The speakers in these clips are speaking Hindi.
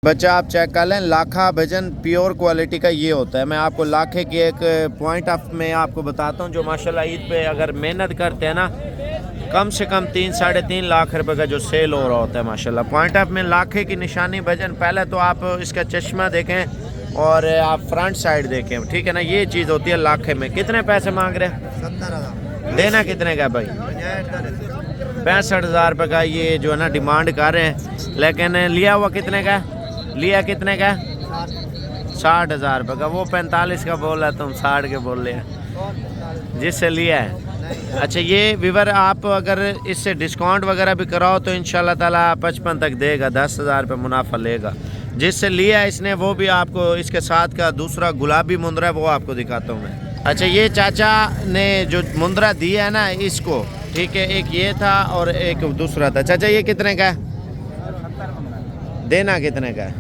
बच्चा आप चेक कर लें, लाखा भजन प्योर क्वालिटी का ये होता है। मैं आपको लाखे की एक पॉइंट ऑफ में आपको बताता हूँ, जो माशाल्लाह ईद पे अगर मेहनत करते हैं ना, कम से कम 3-3.5 लाख रुपए का जो सेल हो रहा होता है माशाल्लाह। पॉइंट ऑफ में लाखे की निशानी भजन। पहले तो आप इसका चश्मा देखें और आप फ्रंट साइड देखें, ठीक है ना। ये चीज़ होती है लाखे में। कितने पैसे मांग रहे हैं? 70,000। देना कितने का भाई? 65,000 रुपये का ये जो है ना डिमांड कर रहे हैं, लेकिन लिया हुआ कितने का? लिया कितने का? 60,000 रुपये का। वो 45 का बोल रहा, तुम 60 के बोल रहे हैं जिससे लिया है। अच्छा, ये विवर आप अगर इससे डिस्काउंट वगैरह भी कराओ तो इंशाल्लाह ताला 55 तक देगा, 10,000 रुपये मुनाफा लेगा। जिससे लिया है इसने वो भी आपको इसके साथ का दूसरा गुलाबी मुंदरा है वो आपको दिखाता हूँ मैं। अच्छा, ये चाचा ने जो मुंदरा दिया है ना इसको, ठीक है, एक ये था और एक दूसरा था। चाचा ये कितने का है? देना कितने का है?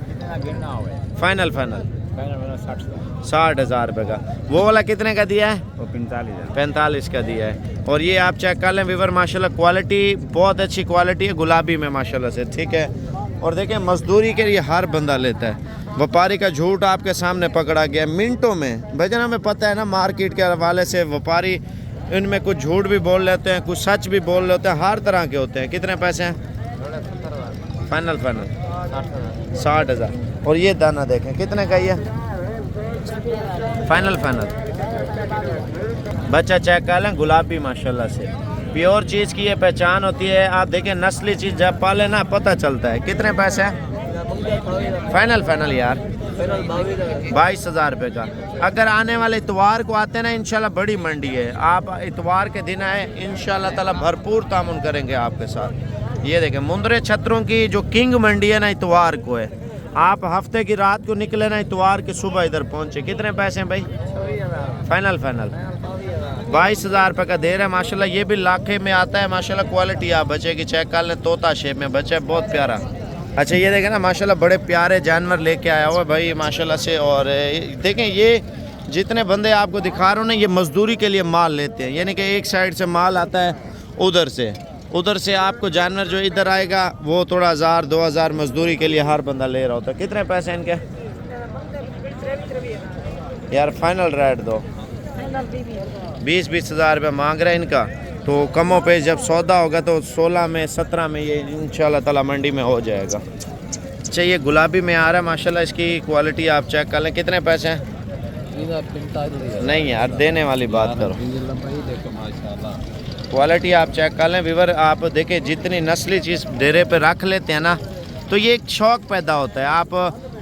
फाइनल 60,000 रुपये का। वो वाला कितने का दिया है? वो 45 का दिया है। और ये आप चेक कर लें विवर, माशाल्लाह क्वालिटी बहुत अच्छी क्वालिटी है गुलाबी में माशाल्लाह से, ठीक है। और देखें मजदूरी के लिए हर बंदा लेता है। व्यापारी का झूठ आपके सामने पकड़ा गया मिनटों में। भजन हमें पता है ना, मार्केट के हवाले से व्यापारी इनमें कुछ झूठ भी बोल लेते हैं, कुछ सच भी बोल लेते हैं, हर तरह के होते हैं। कितने पैसे हैं? फाइनल 60,000। और ये दाना देखें कितने का ये? फाइनल बच्चा चेक कर लें, गुलाबी माशाल्लाह से प्योर चीज़ की ये पहचान होती है। आप देखें नस्ली चीज़ जब पाले ना पता चलता है। कितने पैसे हैं? फाइनल यार 22,000 रुपये का। अगर आने वाले इतवार को आते हैं ना, इंशाल्लाह बड़ी मंडी है, आप इतवार के दिन आए, इंशाल्लाह ताला भरपूर तामुन करेंगे आपके साथ। ये देखें मुंदरे छतरों की जो किंग मंडी है ना, इतवार को है। आप हफ्ते की रात को निकले ना, इतवार की सुबह इधर पहुंचे। कितने पैसे हैं भाई? फाइनल 22,000 रुपये का दे रहे हैं माशाल्लाह। ये भी लाखे में आता है माशाल्लाह। क्वालिटी आप बच्चे की चेक कर लें, तोता शेप में बच्चा है, बहुत प्यारा। अच्छा, ये देखें ना माशाल्लाह बड़े प्यारे जानवर लेके आया हुआ है भाई माशाल्लाह से। और देखें ये जितने बंदे आपको दिखा रहा हूँ ना, ये मजदूरी के लिए माल लेते हैं, यानी कि एक साइड से माल आता है, उधर से आपको जानवर जो इधर आएगा वो थोड़ा 1,000-2,000 मजदूरी के लिए हर बंदा ले रहा होता है। कितने पैसे इनके यार? फाइनल रेट दो। 20,000 रुपये मांग रहे हैं इनका। तो कमों पे जब सौदा होगा तो 16 में 17 में ये इंशाल्लाह ताला मंडी में हो जाएगा। अच्छा, ये गुलाबी में आ रहा है माशाल्लाह। इसकी क्वालिटी आप चेक कर लें। कितने पैसे हैं? नहीं यार, देने वाली बात करो। क्वालिटी आप चेक कर लें विवर। आप देखें जितनी नस्ली चीज़ डेरे पे रख लेते हैं ना, तो ये एक शौक़ पैदा होता है। आप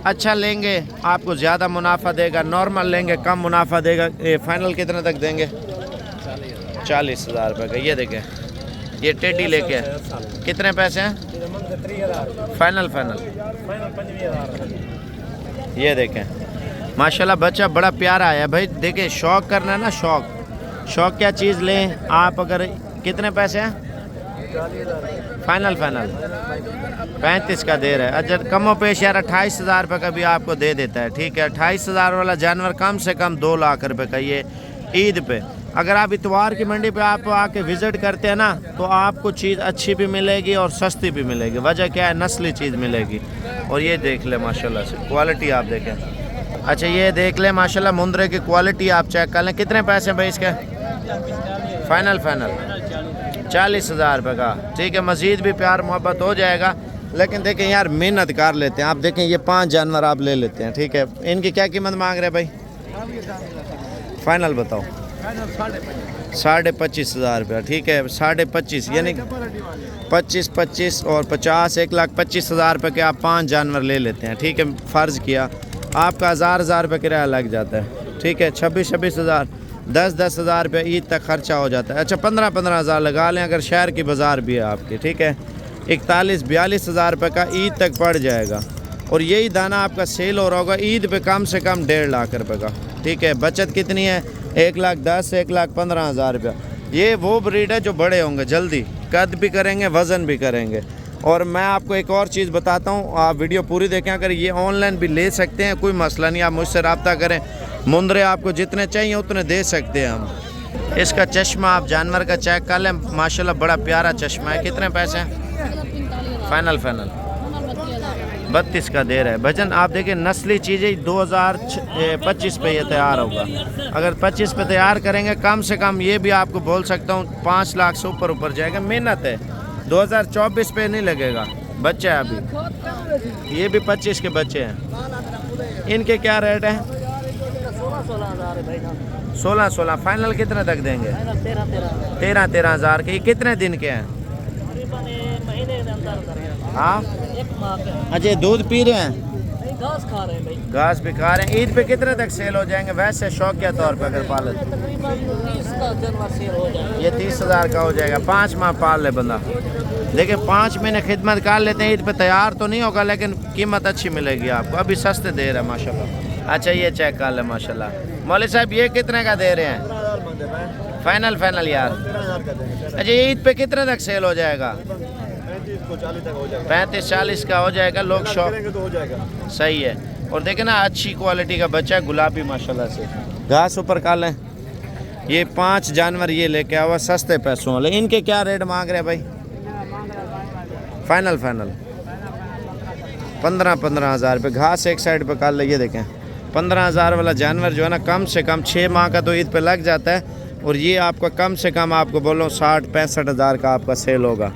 अच्छा लेंगे आपको ज़्यादा मुनाफा देगा, नॉर्मल लेंगे कम मुनाफा देगा। ये फाइनल कितने तक देंगे? 40,000 रुपये का। ये देखें ये टेडी लेके कितने पैसे हैं? फाइनल ये देखें माशाल्लाह बच्चा बड़ा प्यारा है भाई। देखें शौक़ करना है ना, शौक़ क्या चीज़ लें आप। अगर कितने पैसे हैं? फाइनल 35 का दे रहा है। अच्छा, कमो पेश यार 28,000 रुपये का भी आपको दे देता है, ठीक है। 28,000 वाला जानवर कम से कम 2 लाख रुपए का ये ईद पे। अगर आप इतवार की मंडी पे आप आके विज़िट करते हैं ना, तो आपको चीज़ अच्छी भी मिलेगी और सस्ती भी मिलेगी। वजह क्या है? नस्ली चीज़ मिलेगी। और ये देख ले माशाल्लाह से क्वालिटी आप देखें। अच्छा, ये देख ले माशाल्लाह मुंदरे की क्वालिटी आप चेक कर लें। कितने पैसे भाई इसके? फाइनल 40,000 रुपये का, ठीक है। मज़ीद भी प्यार मोहब्बत हो जाएगा, लेकिन देखें यार मेहनत कर लेते हैं। आप देखें ये 5 जानवर आप ले लेते हैं, ठीक है। इनकी क्या कीमत मांग रहे हैं भाई? फाइनल बताओ। 25,500 रुपया, ठीक है। 25.5 यानी 25 और 50 1,25,000 रुपये के आप 5 जानवर ले लेते हैं, ठीक है। फ़र्ज़ किया आपका 1,000 रुपये किराया लग जाता है, ठीक है। 26,000 10,000 रुपये ईद तक खर्चा हो जाता है। अच्छा, 15,000 लगा लें अगर शहर की बाज़ार भी है आपकी, ठीक है। 41,000-42,000 रुपये का ईद तक पड़ जाएगा। और यही दाना आपका सेल हो रहा होगा ईद पे कम से कम 1.5 लाख रुपये का, ठीक है। बचत कितनी है? 1,10,000 1,15,000 रुपया। ये वो ब्रीड है जो बड़े होंगे जल्दी, कद भी करेंगे, वज़न भी करेंगे। और मैं आपको एक और चीज़ बताता हूँ, आप वीडियो पूरी देखें। अगर ये ऑनलाइन भी ले सकते हैं, कोई मसला नहीं, आप मुझसे रब्ता करें। मुंदरे आपको जितने चाहिए उतने दे सकते हैं हम। इसका चश्मा आप जानवर का चेक कर लें, माशाल्लाह बड़ा प्यारा चश्मा है। कितने पैसे हैं? फाइनल 32 का दे रहा है भजन। आप देखिए नस्ली चीज़ें 2025 पे ये तैयार होगा। अगर 25 पे तैयार करेंगे कम से कम ये भी आपको बोल सकता हूँ 5 लाख से ऊपर जाएगा। मेहनत है, 2024 पे नहीं लगेगा। बच्चे हैं अभी, ये भी 25 के बच्चे हैं। इनके क्या रेट है? 16 फाइनल कितने तक देंगे? 13 हज़ार के। ये कितने दिन के हैं? हाँ अच्छा, दूध पी रहे हैं, घास खा रहे हैं भाई, घास भी खा रहे हैं। ईद पे कितने तक सेल हो जाएंगे वैसे शौकिया तौर पे अगर पाले? 30 का जानवर सेल हो जाएगा। ये 30 हज़ार का हो जाएगा। 5 माह पाल ले बंदा। देखिए 5 महीने खिदमत कर लेते हैं, ईद पे तैयार तो नहीं होगा लेकिन कीमत अच्छी मिलेगी आपको। अभी सस्ते दे रहे हैं माशाल्लाह। अच्छा ये चेक कर ले माशाल्लाह। मौलवी साहब ये कितने का दे रहे हैं? फाइनल यार। अच्छा ये ईद पे कितने तक सेल हो जाएगा? 35-40 का हो जाएगा। लोग शौक तो हो जाएगा। सही है। और देखे ना अच्छी क्वालिटी का बच्चा है, गुलाबी माशाल्लाह से। घास ऊपर का लें। ये 5 जानवर ये लेके आवा सस्ते पैसों वाले। इनके क्या रेट मांग रहे हैं भाई? फाइनल 15 हज़ार रुपये। घास एक साइड पे कर ले। ये देखें 15 हज़ार वाला जानवर जो है ना कम से कम 6 माह का तो ईद पे लग जाता है। और ये आपका कम से कम आपको बोलो 60-65 हज़ार का आपका सेल होगा।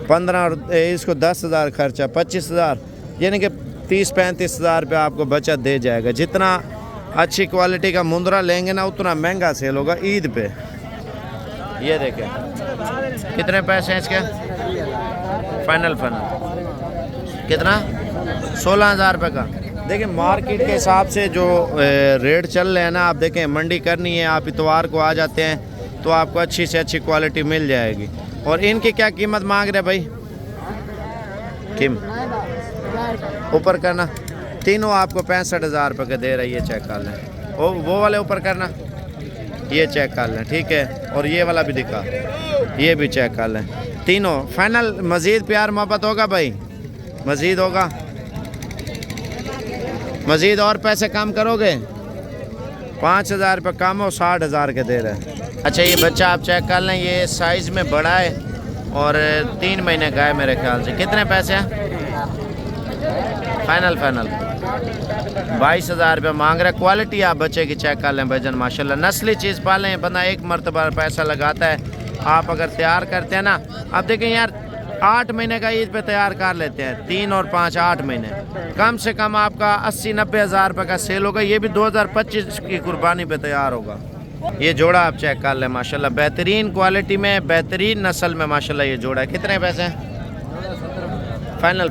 15 और इसको 10 हज़ार खर्चा, 25 हज़ार, यानी कि 30-35 हज़ार रुपये आपको बचत दे जाएगा। जितना अच्छी क्वालिटी का मुंद्रा लेंगे ना उतना महंगा सेल होगा ईद पे। ये देखें कितने पैसे हैं इसके? फाइनल कितना? 16 हज़ार रुपये का। देखिए मार्केट के हिसाब से जो रेट चल रहे हैं ना, आप देखें मंडी करनी है, आप इतवार को आ जाते हैं तो आपको अच्छी से अच्छी क्वालिटी मिल जाएगी। और इनकी क्या कीमत मांग रहे भाई? किम ऊपर करना। तीनों आपको 65 हज़ार रुपये के दे रही है। चेक कर लें। वो वाले ऊपर करना, ये चेक कर लें ठीक है। और ये वाला भी दिखा, ये भी चेक कर लें। तीनों फाइनल। मज़ीद प्यार मोहब्बत होगा भाई? मज़ीद होगा? मज़ीद और पैसे कम करोगे? 5 हज़ार रुपये कम हो, 60 हज़ार के दे रहे हैं। अच्छा ये बच्चा आप चेक कर लें, ये साइज़ में बड़ा है और 3 महीने का है मेरे ख्याल से। कितने पैसे हैं? फाइनल 22 हज़ार रुपये मांग रहे। क्वालिटी आप बच्चे की चेक कर लें भजन माशाल्लाह। नस्ली चीज़ पालें बंदा एक मरतबा पैसा लगाता है। आप अगर तैयार करते हैं ना, आप देखें यार 8 महीने का ईद पे तैयार कर लेते हैं, 3 और 5 8 महीने, कम से कम आपका 80-90 हज़ार रुपये का सेल होगा। ये भी 2025 की कुर्बानी पे तैयार होगा। ये जोड़ा आप चेक कर लें माशाल्लाह, बेहतरीन क्वालिटी में, बेहतरीन नस्ल में माशाल्लाह ये जोड़ा है। कितने पैसे हैं? फाइनल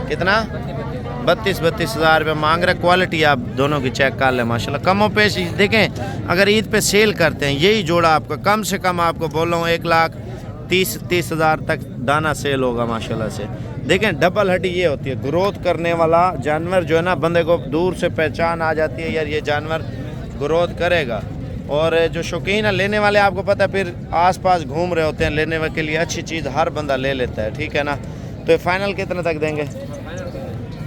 कितना? 32 हज़ार रुपये मांग रहे। क्वालिटी आप दोनों की चेक कर लें माशाल्लाह। कमों पेश देखें अगर ईद पे सेल करते हैं यही जोड़ा आपका कम से कम आपको बोल रहा हूँ 1,30,30 हज़ार तक दाना सेल होगा माशाल्लाह से। देखें डबल हड्डी ये होती है, ग्रोथ करने वाला जानवर जो है ना, बंदे को दूर से पहचान आ जाती है यार ये जानवर ग्रोथ करेगा। और जो शौकीन है लेने वाले, आपको पता है फिर आसपास घूम रहे होते हैं लेने के लिए, अच्छी चीज़ हर बंदा ले लेता है ठीक है ना। तो फाइनल कितने तक देंगे?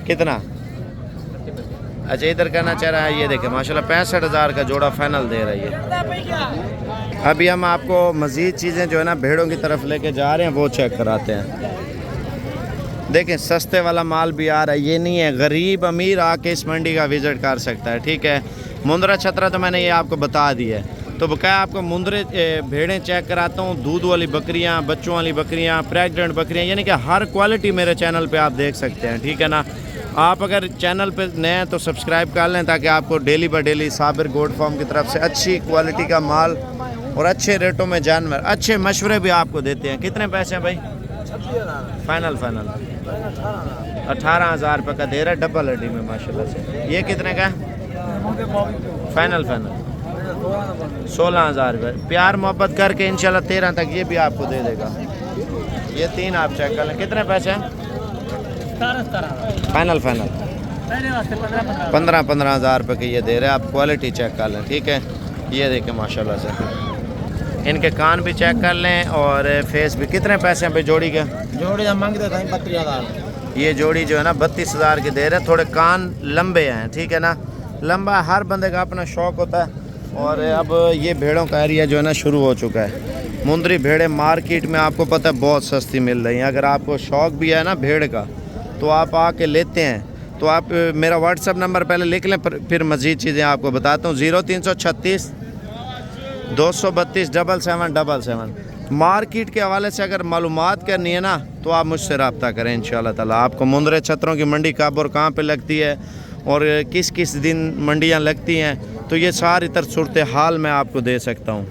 कितना? अच्छा इधर करना चाह रहा है। ये देखें माशाल्लाह 65 हज़ार का जोड़ा फाइनल दे रही है। अभी हम आपको मज़ीद चीज़ें जो है ना भेड़ों की तरफ लेके जा रहे हैं, वो चेक कराते हैं। देखें सस्ते वाला माल भी आ रहा है। ये नहीं है गरीब अमीर आके इस मंडी का विज़िट कर सकता है ठीक है। मुंद्रा छतरा तो मैंने ये आपको बता दिया है। तो बकाया आपको मुंद्रे भेड़ें चेक कराता हूँ, दूध वाली बकरियाँ, बच्चों वाली बकरियाँ, प्रेग्नेंट बकरियाँ, यानी कि हर क्वालिटी मेरे चैनल पे आप देख सकते हैं ठीक है ना। आप अगर चैनल पे नए हैं तो सब्सक्राइब कर लें ताकि आपको daily by daily Sabir goat farm की तरफ से अच्छी क्वालिटी का माल और अच्छे रेटों में जानवर, अच्छे मशवरे भी आपको देते हैं। कितने पैसे हैं भाई? फाइनल 18 हज़ार रुपये का दे रहा है डबल हड्डी में माशाल्लाह से। ये कितने का है? फाइनल 16 हज़ार रुपये। प्यार मोहब्बत करके इंशाल्लाह 13 तक ये भी आपको दे देगा। ये 3 आप चेक कर लें। कितने पैसे हैं? फाइनल 15 हज़ार रुपये के ये दे रहे हैं। आप क्वालिटी चेक कर लें ठीक है। ये देखें माशाल्लाह से। इनके कान भी चेक कर लें और फेस भी। कितने पैसे हैं भाई जोड़ी के? जोड़ी हम मांगते थे 32 हज़ार। ये जोड़ी जो है ना 32 हज़ार के दे रहे हैं। थोड़े कान लंबे हैं ठीक है ना। लंबा हर बंदे का अपना शौक़ होता है। और अब ये भेड़ों का एरिया जो है ना शुरू हो चुका है। मुंद्री भेड़ें मार्केट में आपको पता है बहुत सस्ती मिल रही हैं। अगर आपको शौक़ भी है ना भेड़ का तो आप आके लेते हैं तो आप मेरा व्हाट्सअप नंबर पहले लिख लें, फिर मज़ीद चीज़ें आपको बताता हूँ। 0336 232 7777। मार्केट के हवाले से अगर मालूमात करनी है ना तो आप मुझसे रब्ता करें इंशाल्लाह ताला। आपको मुंदरे छतरों की मंडी कब और कहाँ पे लगती है और किस किस दिन मंडियाँ लगती हैं, तो ये सारी तरह सूरत हाल मैं आपको दे सकता हूँ।